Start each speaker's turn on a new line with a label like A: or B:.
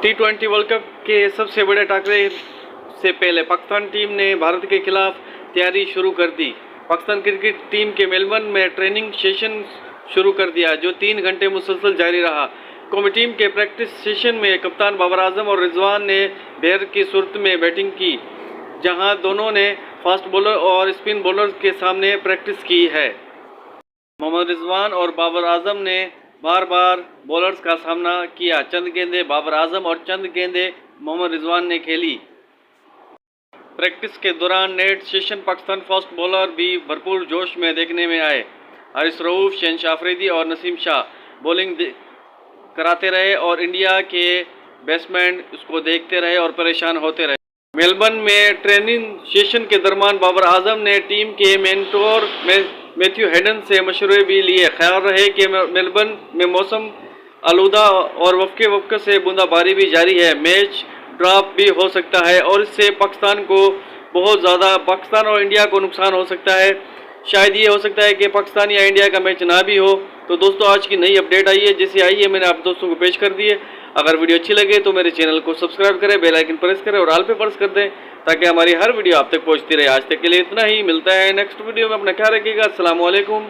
A: T20 world cup के सबसे बड़े टाकरे से पहले पाकिस्तान टीम ने भारत के खिलाफ तैयारी शुरू कर दी। पाकिस्तान क्रिकेट टीम के मेलबर्न में ट्रेनिंग सेशन शुरू कर दिया, जो 3 घंटे मुसलसल जारी रहा। कौमी टीम के प्रैक्टिस सेशन में कप्तान बाबर आजम और रिजवान ने बेर की सूरत में बैटिंग की, जहां दोनों ने फास्ट बॉलर और स्पिन बॉलर के सामने प्रैक्टिस की है। मोहम्मद रिजवान और बाबर आजम ने बार बार बॉलर्स का सामना किया। चंद गेंदें बाबर आजम और चंद गेंदें मोहम्मद रिजवान ने खेली। प्रैक्टिस के दौरान net session Pakistan fast bowler भी भरपूर जोश में देखने में आए। हारिस रऊफ, शहनशाह अफरीदी और नसीम शाह बॉलिंग कराते रहे और इंडिया के बैट्समैन उसको देखते रहे और परेशान होते रहे। मेलबर्न में ट्रेनिंग सेशन के दरमियान बाबर आजम ने टीम के मेंटोर मैथ्यू हेडन से मशवरे भी लिए। ख्याल रहे कि मेलबर्न में मौसम आलूदा और वफ़क़े से बूंदाबांदी भी जारी है। मैच ड्रॉप भी हो सकता है और इससे पाकिस्तान और इंडिया को नुकसान हो सकता है। शायद ये हो सकता है कि पाकिस्तान या इंडिया का मैच ना भी हो। तो दोस्तों, आज की नई अपडेट आई है, जैसे आई है मैंने आप दोस्तों को पेश कर दी है। अगर वीडियो अच्छी लगे तो मेरे चैनल को सब्सक्राइब करें, बेल आइकन प्रेस करें और ऑल पे प्रेस कर दें, ताकि हमारी हर वीडियो आप तक पहुंचती रहे। आज तक के लिए इतना ही, मिलता है नेक्स्ट वीडियो में। अपना ख्याल रखिएगा। अस्सलाम वालेकुम।